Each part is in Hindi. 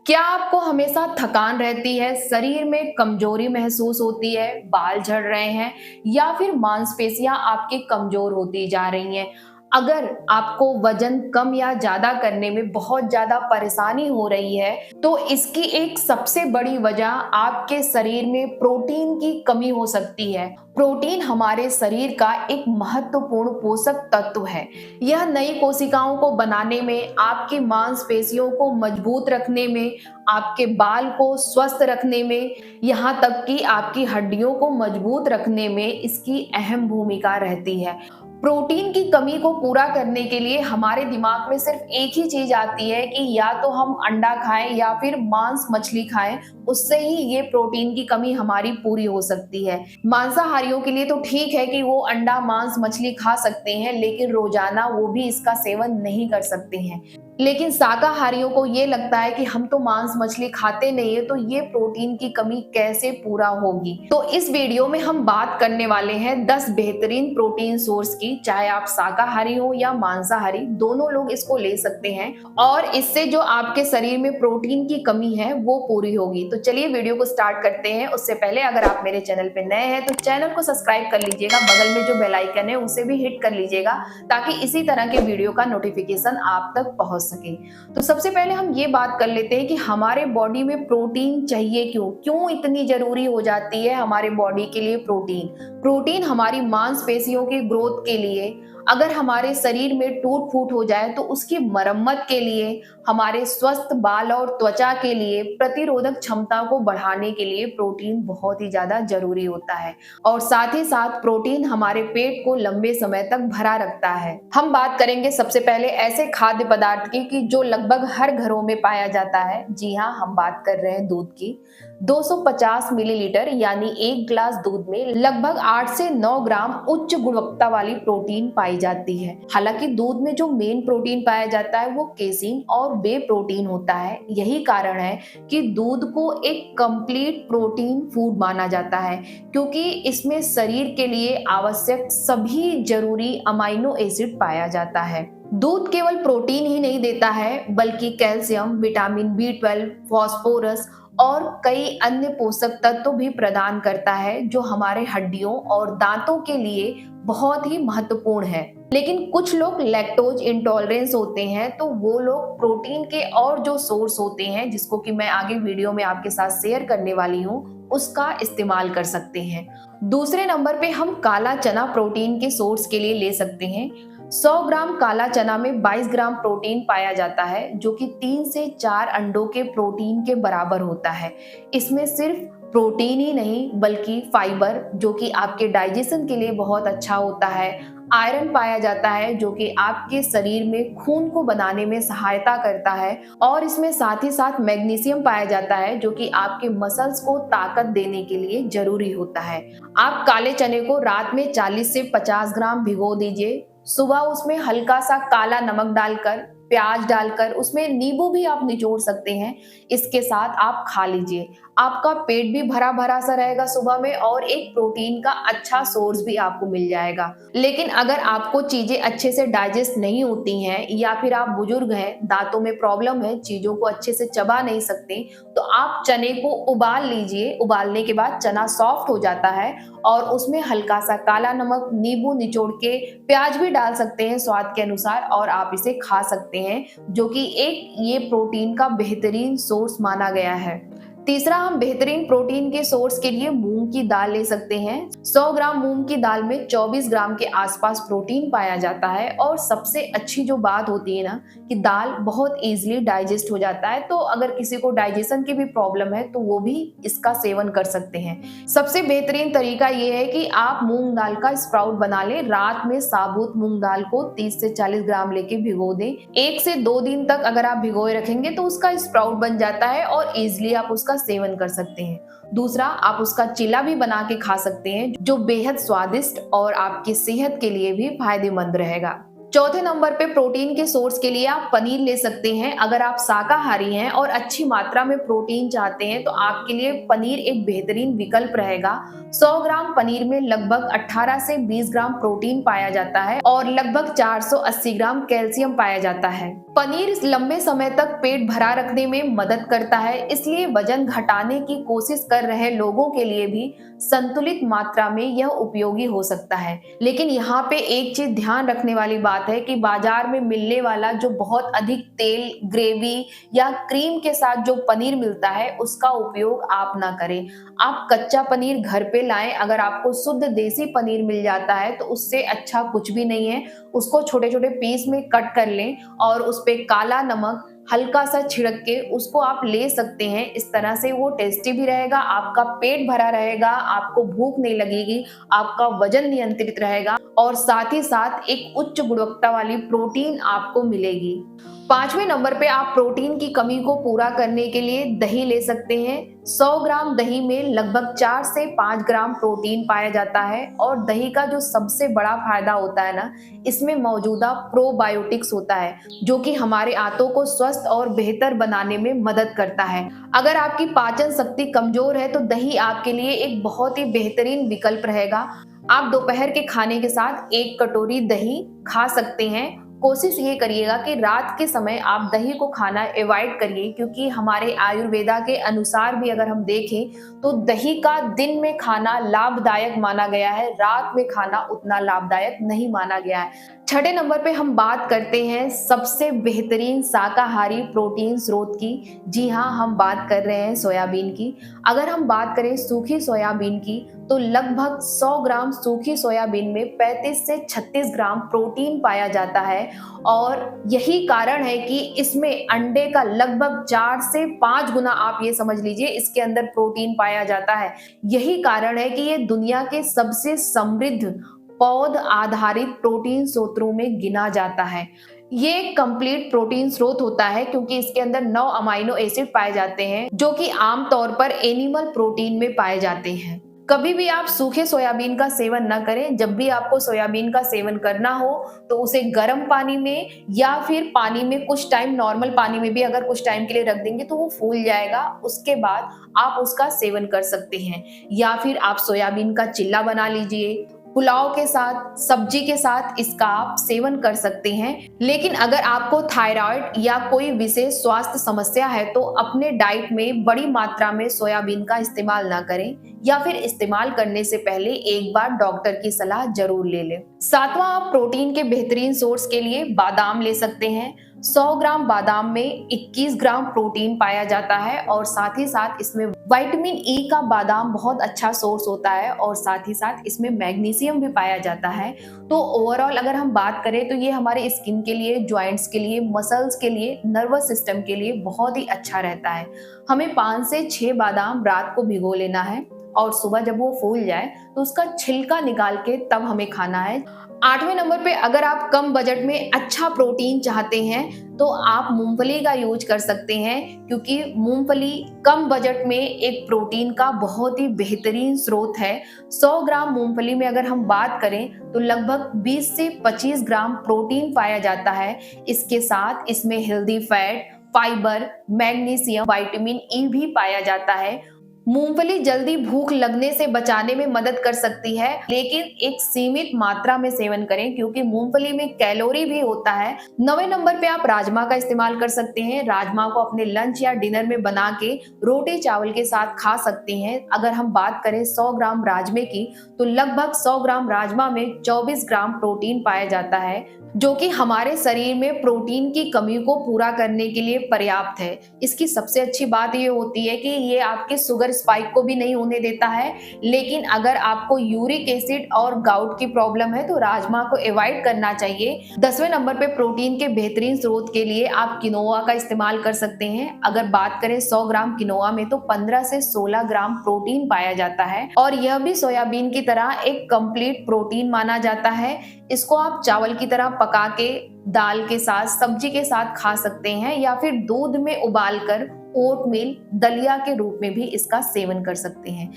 क्या आपको हमेशा थकान रहती है, शरीर में कमजोरी महसूस होती है, बाल झड़ रहे हैं या फिर मांसपेशियां आपकी कमजोर होती जा रही हैं? अगर आपको वजन कम या ज्यादा करने में बहुत ज्यादा परेशानी हो रही है, तो इसकी एक सबसे बड़ी वजह आपके शरीर में प्रोटीन की कमी हो सकती है। प्रोटीन हमारे शरीर का एक महत्वपूर्ण पोषक तत्व है। यह नई कोशिकाओं को बनाने में, आपकी मांसपेशियों को मजबूत रखने में, आपके बाल को स्वस्थ रखने में, यहाँ तक कि आपकी हड्डियों को मजबूत रखने में इसकी अहम भूमिका रहती है। प्रोटीन की कमी को पूरा करने के लिए हमारे दिमाग में सिर्फ एक ही चीज आती है कि या तो हम अंडा खाएं या फिर मांस मछली खाएं, उससे ही ये प्रोटीन की कमी हमारी पूरी हो सकती है। मांसाहारियों के लिए तो ठीक है कि वो अंडा मांस मछली खा सकते हैं, लेकिन रोजाना वो भी इसका सेवन नहीं कर सकते हैं। लेकिन शाकाहारियों को ये लगता है कि हम तो मांस मछली खाते नहीं है, तो ये प्रोटीन की कमी कैसे पूरा होगी। तो इस वीडियो में हम बात करने वाले हैं 10 बेहतरीन प्रोटीन सोर्स की। चाहे आप शाकाहारी हो या मांसाहारी, दोनों लोग इसको ले सकते हैं और इससे जो आपके शरीर में प्रोटीन की कमी है वो पूरी होगी। तो चलिए वीडियो को स्टार्ट करते हैं। उससे पहले अगर आप मेरे चैनल पे नए हैं तो चैनल को सब्सक्राइब कर लीजिएगा, बगल में जो बेल आइकन है उसे भी हिट कर लीजिएगा, ताकि इसी तरह के वीडियो का नोटिफिकेशन आप तक पहुंच सके। तो सबसे पहले हम ये बात कर लेते हैं कि हमारे बॉडी में प्रोटीन चाहिए क्यों, क्यों इतनी जरूरी हो जाती है हमारे बॉडी के लिए प्रोटीन। प्रोटीन हमारी मांसपेशियों की ग्रोथ के लिए, अगर हमारे शरीर में टूट फूट हो जाए तो उसकी मरम्मत के लिए, हमारे स्वस्थ बाल और त्वचा के लिए, प्रतिरोधक क्षमता को बढ़ाने के लिए प्रोटीन बहुत ही ज्यादा जरूरी होता है। और साथ ही साथ प्रोटीन हमारे पेट को लंबे समय तक भरा रखता है। हम बात करेंगे सबसे पहले ऐसे खाद्य पदार्थ की कि जो लगभग हर घरों में पाया जाता है। जी हाँ, हम बात कर रहे हैं दूध की। 250 मिलीलीटर यानी एक गिलास दूध में लगभग 8 से 9 ग्राम उच्च गुणवत्ता वाली प्रोटीन पाई जाती है। हालांकि दूध में जो मेन प्रोटीन पाया जाता है वो केसीन और वे प्रोटीन होता है। यही कारण है कि दूध को एक कंप्लीट प्रोटीन फूड माना जाता है, क्योंकि इसमें शरीर के लिए आवश्यक सभी जरूरी अमाइनो एसिड पाया जाता है। दूध केवल प्रोटीन ही नहीं देता है, बल्कि कैल्शियम, विटामिन B12, फास्फोरस और कई अन्य पोषक तत्व भी प्रदान करता है, जो हमारे हड्डियों और दांतों के लिए बहुत ही महत्वपूर्ण है। लेकिन कुछ लोग लैक्टोज इंटॉलरेंस होते हैं, तो वो लोग प्रोटीन के और जो सोर्स होते हैं, जिसको कि मैं आगे वीडियो में आपके साथ शेयर करने वाली हूँ, उसका इस्तेमाल कर सकते हैं। दूसरे नंबर पे हम काला चना प्रोटीन के सोर्स के लिए ले सकते हैं। 100 ग्राम काला चना में 22 ग्राम प्रोटीन पाया जाता है, जो कि 3 से 4 अंडों के प्रोटीन के बराबर होता है। इसमें सिर्फ प्रोटीन ही नहीं, बल्कि फाइबर, जो कि आपके डाइजेशन के लिए बहुत अच्छा होता है, आयरन पाया जाता है, जो कि आपके शरीर में खून को बनाने में सहायता करता है, और इसमें साथ ही साथ मैग्नीशियम पाया जाता है, जो कि आपके मसल्स को ताकत देने के लिए जरूरी होता है। आप काले चने को रात में 40 से 50 ग्राम भिगो दीजिए। सुबह उसमें हल्का सा काला नमक डालकर, प्याज डालकर, उसमें नींबू भी आप निचोड़ सकते हैं, इसके साथ आप खा लीजिए। आपका पेट भी भरा भरा सा रहेगा सुबह में, और एक प्रोटीन का अच्छा सोर्स भी आपको मिल जाएगा। लेकिन अगर आपको चीजें अच्छे से डाइजेस्ट नहीं होती हैं, या फिर आप बुजुर्ग हैं, दांतों में प्रॉब्लम है, चीजों को अच्छे से चबा नहीं सकते, तो आप चने को उबाल लीजिए। उबालने के बाद चना सॉफ्ट हो जाता है, और उसमें हल्का सा काला नमक, नींबू निचोड़ के, प्याज भी डाल सकते हैं स्वाद के अनुसार, और आप इसे खा सकते हैं, जो कि एक ये प्रोटीन का बेहतरीन सोर्स माना गया है। तीसरा, हम बेहतरीन प्रोटीन के सोर्स के लिए मूंग की दाल ले सकते हैं। 100 ग्राम मूंग की दाल में 24 ग्राम के आसपास प्रोटीन पाया जाता है, और सबसे अच्छी जो बात होती है ना, कि दाल बहुत इजीली डाइजेस्ट हो जाता है। तो अगर किसी को डाइजेशन की भी प्रॉब्लम है तो वो भी इसका सेवन कर सकते हैं। सबसे बेहतरीन तरीका ये है कि आप मूंग दाल का स्प्राउट बना लें। रात में साबुत मूंग दाल को 30 से 40 ग्राम लेके भिगो दें। 1 से 2 दिन तक अगर आप भिगोए रखेंगे तो उसका स्प्राउट बन जाता है, और इजिली आप उसका सेवन कर सकते हैं। दूसरा, आप उसका चिला भी बना के खा सकते हैं, जो बेहद स्वादिष्ट और आपकी सेहत के लिए भी फायदेमंद रहेगा। चौथे नंबर पे प्रोटीन के सोर्स के लिए आप पनीर ले सकते हैं। अगर आप शाकाहारी हैं और अच्छी मात्रा में प्रोटीन चाहते हैं तो आपके लिए पनीर एक बेहतरीन विकल्प रहेगा। 100 ग्राम पनीर में लगभग 18 से 20 ग्राम प्रोटीन पाया जाता है और लगभग 480 ग्राम कैल्शियम पाया जाता है। पनीर लंबे समय तक पेट भरा रखने में मदद करता है, इसलिए वजन घटाने की कोशिश कर रहे लोगों के लिए भी संतुलित मात्रा में यह उपयोगी हो सकता है। लेकिन यहाँ पे एक चीज ध्यान रखने वाली बात है कि बाजार में मिलने वाला जो बहुत अधिक तेल, ग्रेवी या क्रीम के साथ जो पनीर मिलता है उसका उपयोग आप ना करें। आप कच्चा पनीर घर पे लाएं। अगर आपको शुद्ध देसी पनीर मिल जाता है तो उससे अच्छा कुछ भी नहीं है। उसको छोटे छोटे पीस में कट कर लें और उस पे काला नमक हल्का सा छिड़क के उसको आप ले सकते हैं। इस तरह से वो टेस्टी भी रहेगा, आपका पेट भरा रहेगा, आपको भूख नहीं लगेगी, आपका वजन नियंत्रित रहेगा और साथ ही साथ एक उच्च गुणवत्ता वाली प्रोटीन आपको मिलेगी। पांचवें नंबर पे आप प्रोटीन की कमी को पूरा करने के लिए दही ले सकते हैं। 100 ग्राम दही में लगभग 4 से 5 ग्राम प्रोटीन पाया जाता है और दही का जो सबसे बड़ा फायदा होता है ना, इसमें मौजूदा प्रोबायोटिक्स होता है जो कि हमारे आंतों को स्वस्थ और बेहतर बनाने में मदद करता है। अगर आपकी पाचन शक्ति कमजोर है तो दही आपके लिए एक बहुत ही बेहतरीन विकल्प रहेगा। आप दोपहर के खाने के साथ 1 कटोरी दही खा सकते हैं। कोशिश ये करिएगा कि रात के समय आप दही को खाना अवॉइड करिए, क्योंकि हमारे आयुर्वेदा के अनुसार भी अगर हम देखें तो दही का दिन में खाना लाभदायक माना गया है, रात में खाना उतना लाभदायक नहीं माना गया है। छठे नंबर पे हम बात करते हैं सबसे बेहतरीन शाकाहारी प्रोटीन स्रोत की। जी हाँ, हम बात कर रहे हैं सोयाबीन की। अगर हम बात करें सूखी सोयाबीन की तो लगभग 100 ग्राम सूखी सोयाबीन में 35 से 36 ग्राम प्रोटीन पाया जाता है और यही कारण है कि इसमें अंडे का लगभग 4 से 5 गुना, आप ये समझ लीजिए, इसके अंदर प्रोटीन पाया जाता है। यही कारण है कि ये दुनिया के सबसे समृद्ध पौध आधारित प्रोटीन स्रोतों में गिना जाता है। ये एक कंप्लीट प्रोटीन स्रोत होता है क्योंकि इसके अंदर 9 अमाइनो एसिड पाए जाते हैं जो कि आमतौर पर एनिमल प्रोटीन में पाए जाते हैं। कभी भी आप सूखे सोयाबीन का सेवन न करें। जब भी आपको सोयाबीन का सेवन करना हो तो उसे गर्म पानी में या फिर पानी में कुछ टाइम, नॉर्मल पानी में भी अगर कुछ टाइम के लिए रख देंगे तो वो फूल जाएगा। उसके बाद आप उसका सेवन कर सकते हैं। या फिर आप सोयाबीन का चिल्ला बना लीजिए, पुलाव के साथ, सब्जी के साथ इसका आप सेवन कर सकते हैं। लेकिन अगर आपको थायराइड या कोई विशेष स्वास्थ्य समस्या है तो अपने डाइट में बड़ी मात्रा में सोयाबीन का इस्तेमाल ना करें या फिर इस्तेमाल करने से पहले एक बार डॉक्टर की सलाह जरूर ले लें। सातवां, आप प्रोटीन के बेहतरीन सोर्स के लिए बादाम ले सकते हैं। 100 ग्राम बादाम में 21 ग्राम प्रोटीन पाया जाता है और साथ ही साथ इसमें विटामिन ई का बादाम बहुत अच्छा सोर्स होता है और साथ ही साथ इसमें मैग्नीशियम भी पाया जाता है। तो ओवरऑल अगर हम बात करें तो ये हमारे स्किन के लिए, जॉइंट्स के लिए, मसल्स के लिए, नर्वस सिस्टम के लिए बहुत ही अच्छा रहता है। हमें 5 से 6 बादाम रात को भिगो लेना है और सुबह जब वो फूल जाए तो उसका छिलका निकाल के तब हमें खाना है। 8वें नंबर पे अगर आप कम बजट में अच्छा प्रोटीन चाहते हैं तो आप मूंगफली का यूज कर सकते हैं, क्योंकि मूंगफली कम बजट में एक प्रोटीन का बहुत ही बेहतरीन स्रोत है। 100 ग्राम मूंगफली में अगर हम बात करें तो लगभग 20 से 25 ग्राम प्रोटीन पाया जाता है। इसके साथ इसमें healthy fat, fibre, magnesium, vitamin E भी पाया जाता है। मूंगफली जल्दी भूख लगने से बचाने में मदद कर सकती है, लेकिन एक सीमित मात्रा में सेवन करें क्योंकि मूंगफली में कैलोरी भी होता है। 9वें नंबर पे आप राजमा का इस्तेमाल कर सकते हैं। राजमा को अपने लंच या डिनर में बना के रोटी चावल के साथ खा सकते हैं। अगर हम बात करें 100 ग्राम राजमे की तो लगभग 100 ग्राम राजमा में 24 ग्राम प्रोटीन पाया जाता है, जो कि हमारे शरीर में प्रोटीन की कमी को पूरा करने के लिए पर्याप्त है। इसकी सबसे अच्छी बात ये होती है कि ये आपके शुगर स्पाइक को भी नहीं होने देता है। लेकिन अगर आपको यूरिक एसिड और गाउट की प्रॉब्लम है तो राजमा को अवॉइड करना चाहिए। 10वें नंबर पे प्रोटीन के बेहतरीन स्रोत के लिए आप किनोआ का इस्तेमाल कर सकते हैं। अगर बात करें 100 ग्राम किनोआ में तो 15 से 16 ग्राम प्रोटीन पाया जाता है और यह भी सोयाबीन की तरह एक कंप्लीट प्रोटीन माना जाता है। इसको आप चावल की तरह पका के दाल के साथ, सब्जी के साथ खा सकते हैं या फिर दूध में उबालकर ओटमील, दलिया के रूप में भी इसका सेवन कर सकते हैं।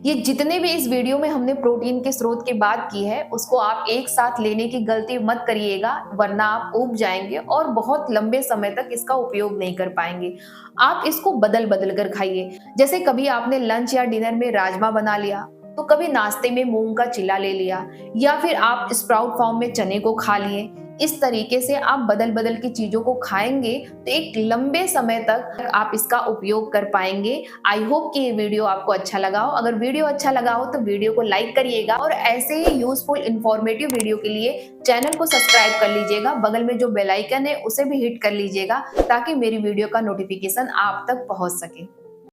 ये जितने भी इस वीडियो में हमने प्रोटीन के स्रोत की बात की है, उसको आप एक साथ लेने की गलती मत करिएगा, वरना आप ऊब जाएंगे और बहुत लंबे समय तक इसका उपयोग नहीं कर पाएंगे। आप इसको बदल बदल कर खाइए। जैसे कभी आपने लंच या डिनर में राजमा बना लिया, तो कभी नाश्ते में मूंग का चिल्ला ले लिया, या फिर आप स्प्राउट फॉर्म में चने को खा लिए। इस तरीके से आप बदल बदल की चीजों को खाएंगे तो एक लंबे समय तक आप इसका उपयोग कर पाएंगे। आई होप कि ये वीडियो आपको अच्छा लगा हो। अगर वीडियो अच्छा लगा हो तो वीडियो को लाइक करिएगा और ऐसे ही यूजफुल इंफॉर्मेटिव वीडियो के लिए चैनल को सब्सक्राइब कर लीजिएगा। बगल में जो बेल आइकन है उसे भी हिट कर लीजिएगा, ताकि मेरी वीडियो का नोटिफिकेशन आप तक पहुंच सके।